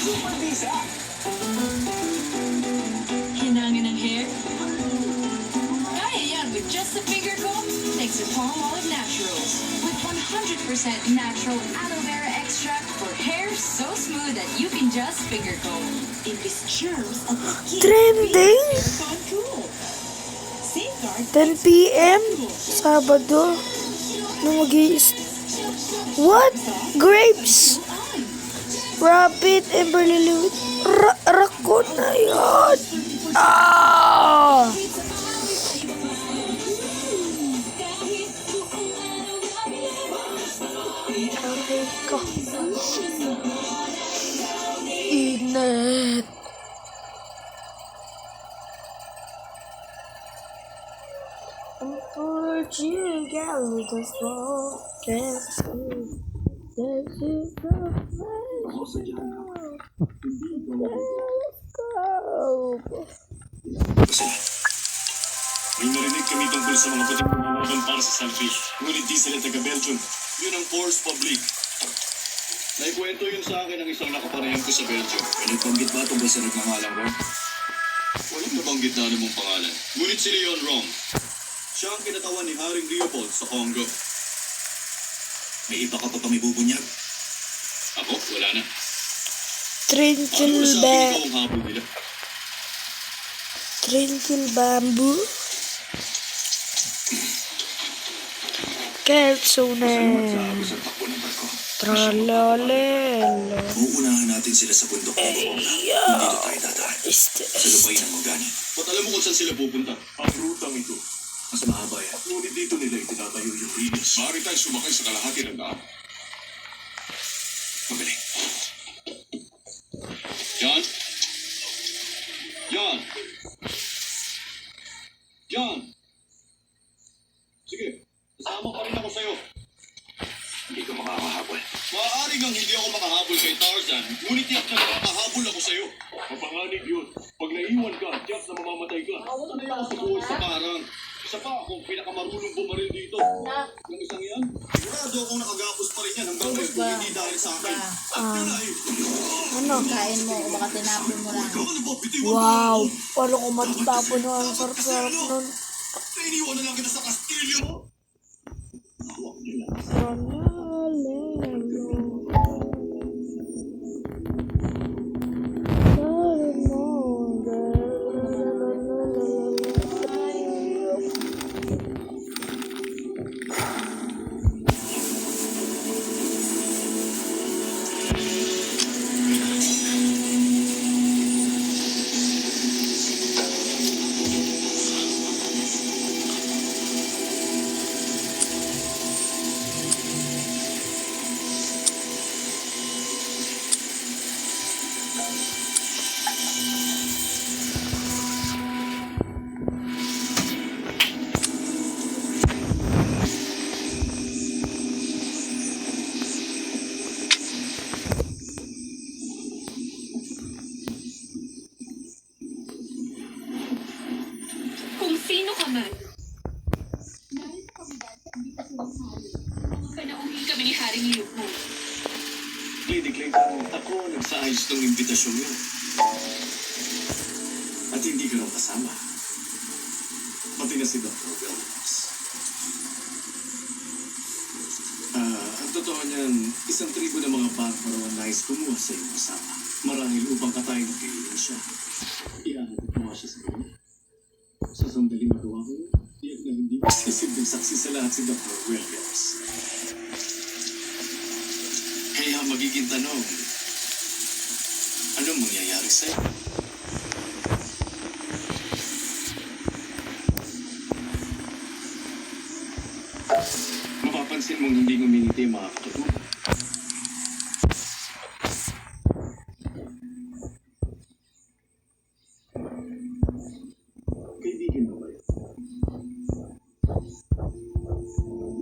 Super Visa. Hinangin ng hair? Kaya yan with just a finger comb. Thanks to Palmolive Naturals. With 100% natural aloe vera extract for hair so smooth that you can just finger comb. Imbis germs at skin. Trending? Gone cool. Safeguard 10 p.m. Sabado. Na What? Grapes? Rabbit and berlilud. Raccoon na yun. Ah! Aray ko. Init. Unfortunately, the fall gets me. This is the May narinig kami tungkol sa mga puting lumalaban para sa selfie. Ngunit di sila taga-Belgium. Yun ang force public. Naikwento yun sa akin ng isang nakaparehang ko sa Belgium. May nagbanggit ba tungkol sa nagmamalang Rom? Walang nabanggit na anumang pangalan. Ngunit si Leon Rom. Siya ang kinatawan ni Haring Leopold sa Congo. May iba ka pa pamibubunyag? Ako? Wala na. Twinkle Ano sa akin ikaw ang habol nila? Twinkle bamboo. Kelsonen. Sa sa takbo ng barko. Tralalelo. Uunahan natin sila sa bundok ng Bongga. Hindi na tayo dadaan. Sa lupain ng Mogani. Ba't alam mo kung saan sila pupunta? Ang rutang ito. Mas mahaba yan. Ngunit dito nila itinatayo yung Venus. Maaari tayo sumakay sa kalahati ng daan. Magaling. John? John? John? Sige, kasama pa rin ako sa'yo. Hindi ka makakahabol. Maaari ngang hindi ako makahabol kay Tarzan, ngunit tiyak na makakahabol ako sa'yo. Mapanganib yun. Pag naiwan ka, tiyak na mamamatay ka. Sanay ako sa buhay sa parang. Isa pa akong pinakamarunong bumaril dito. Yung isang yan, sigurado akong nakagapos pa rin yan hanggang ngayon kung hindi dahil sa akin. At yun ay... Ano? Kain mo, baka tinapon mo lang. Ikaw ano ba? Bitiwan mo Wow. ako. Paano ko matapon na ang sarap-sarap nun? Nainiwan na lang kita sa kastilyo. Hawak nila. Tralalelo. Kung sino ka man. Panauhin kami ni Haring Leopold. Lady Clayton, ako ang nagsaayos ng imbitasyon niyo. At hindi ka raw kasama. Pati na si Dr. Williams. Ang totoo niyan, isang tribo ng mga barbaro ang nais kumuha sa iyong kasama. Marahil upang katayin at kainin siya. Iaalit mo siya sa kanya. Sa sandaling magawa ko, tiyak na hindi masisilbing saksi sa lahat si Dr. Williams. Kaya magiging tanong, anong mangyayari sa'yo? Mapapansin mong hindi ngumingiti ang mga katutubo. Kaibigan mo ba yun?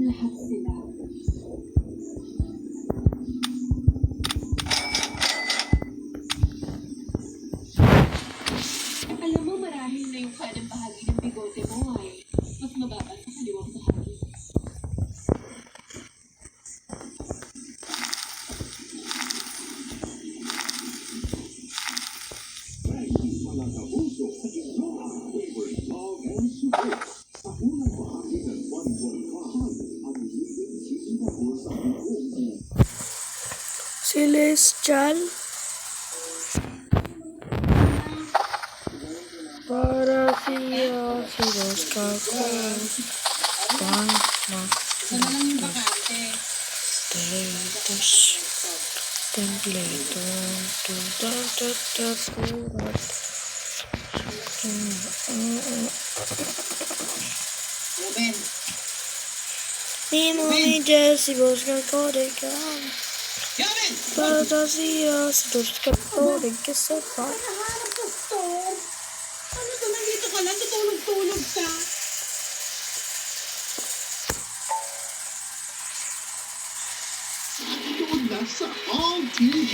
Lahat sila. Alam mo, marahil na yung kanang bahagi ng bigote mo ay mas mababa sa kaliwang bahagi. Christian. Para siya si Los Cacos. Tama. Sana lang yung bakante. Status. Templeto. Tutatapurat. Ruben. Ni mo ni Jesse Los Cacos de Cam. Yamin! Para siya si Los Cacos de Casepa. Nahanap sa store. Ano to? Nandito ka lang. Tutulog-tulog ka. Doon na sa All TV.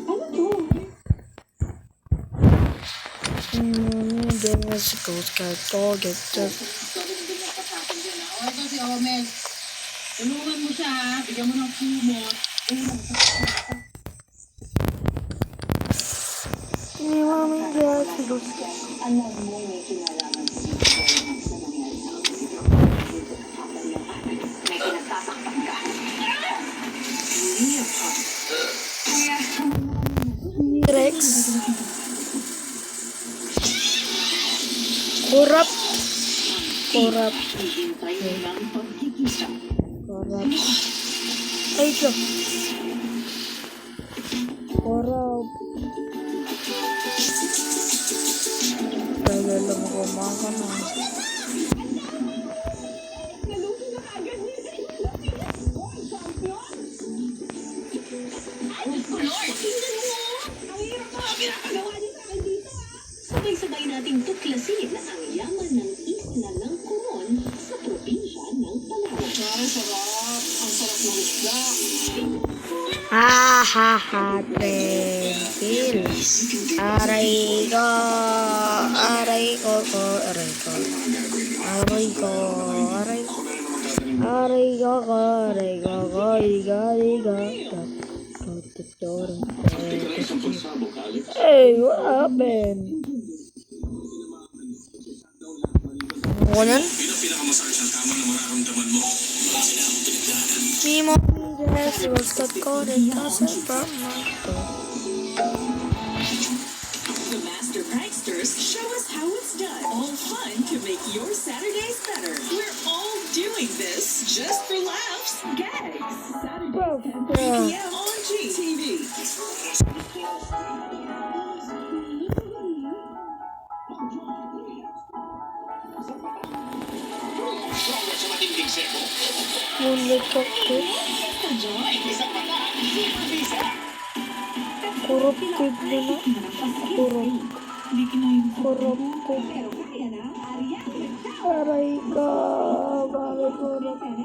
Ano to? Jesse Los Cacos de Casepa. Sabi na din ako sa akin dyan. O, ito si Omel. Tulungan mo siya, ha? Bigyan mo ng kumot. Ni mo ni Jesse Los Cacos. Alam mo may kinalaman si Joey sa nangyari sa akin. May kinagtatakpan ka. Kuya, Rex. Kurap. Kurap. hihintay lang pagkikita. Kurap. Ay, ito. Kurap. Kaya lang kumaka na. Sabay-sabay nating tuklasin ang yaman ng isla ng Coron sa probinsya ng Palawan. Sarap. Ang sarap ng isda. Ha ha ha, tranquil. Aray ko. Aray ko ko. Aray ko. Aray ko. Aray ko. Aray ko ko. Aray ko ko. Iga iga. Hey, what happened? Ano yan? Yun ang pinakamasakit ng tama na mararamdaman mo. Marami na akong pinagdaanan. Mimo Jesse Los Cacos de Casepa. The Master Pranksters show us how it's done. All fun to make your Saturdays better. We're all doing this just for laughs. Gags. Saturdays 10 p.m. on GTV. Sa matinding seko. Moonlight Cocktail. Corrupted na na. Corrupted. Aray ka. Bakit corrupted?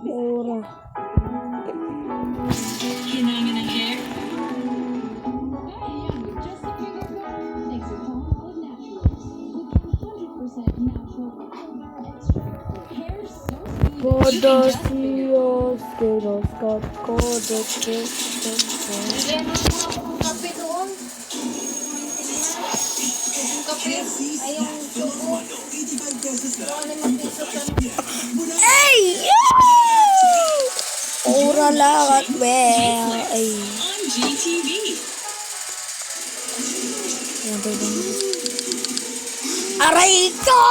Ora. Kailangan ng hair? Todos Dios que los Cacos de Casepa. Yung kape doon. Yung kape. Ay, yung suko. Ano yung piso ka? Hey! Ora lang at well. Ay. On GTV. Aray ko!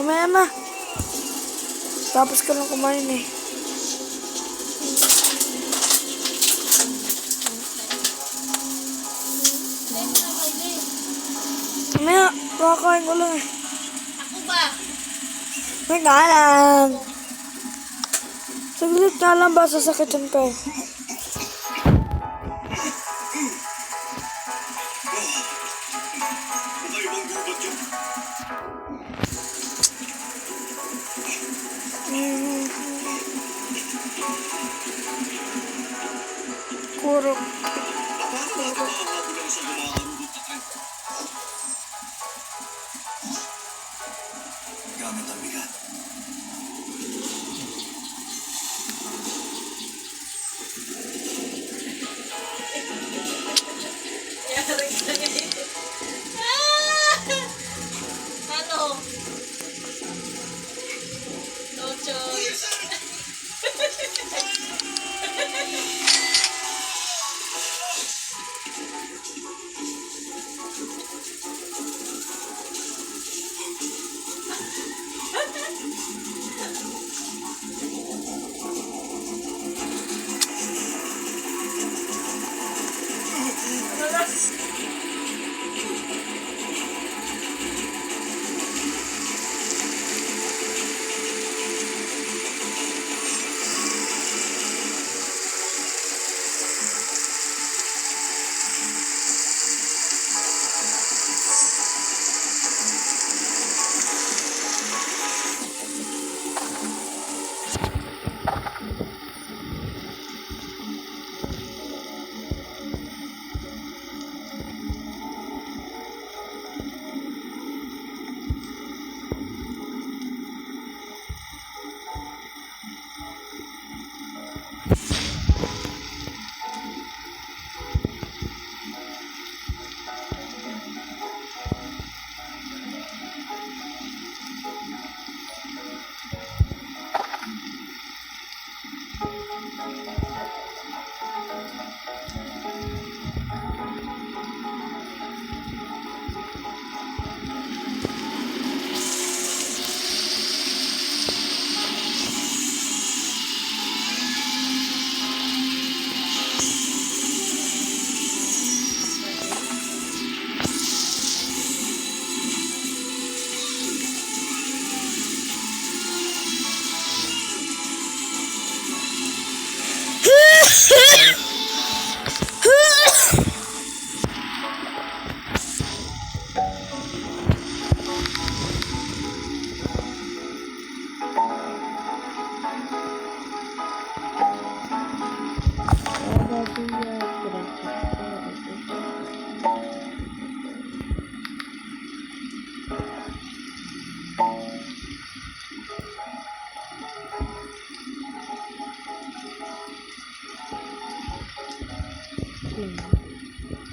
Mamaya na. Tapos ka lang kumain eh. Mamaya, kakain ko lang eh. Ako ba? May nga lang. Saglit nga lang ba sasakitan ka eh. Kakaibang gubat yun. Kurok. Paano ba ito makakabot ang isang gumakarunod na trend? Gamit ang bigat.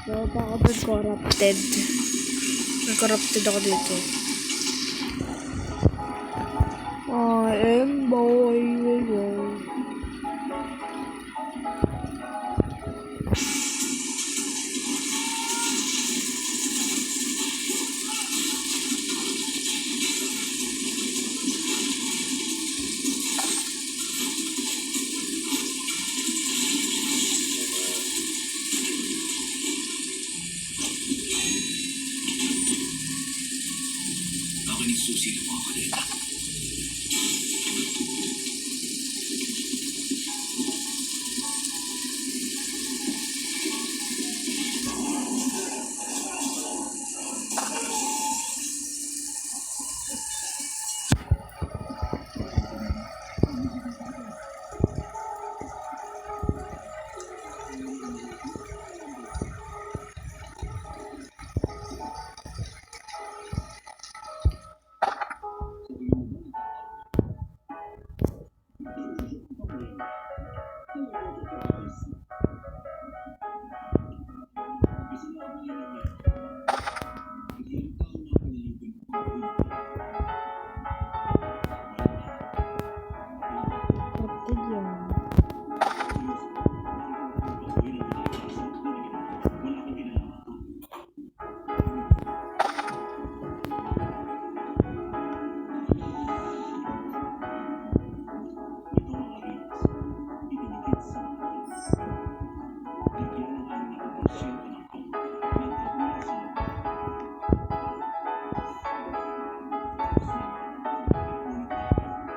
So, baka corrupted. Nag-corrupted ako dito. I am boy.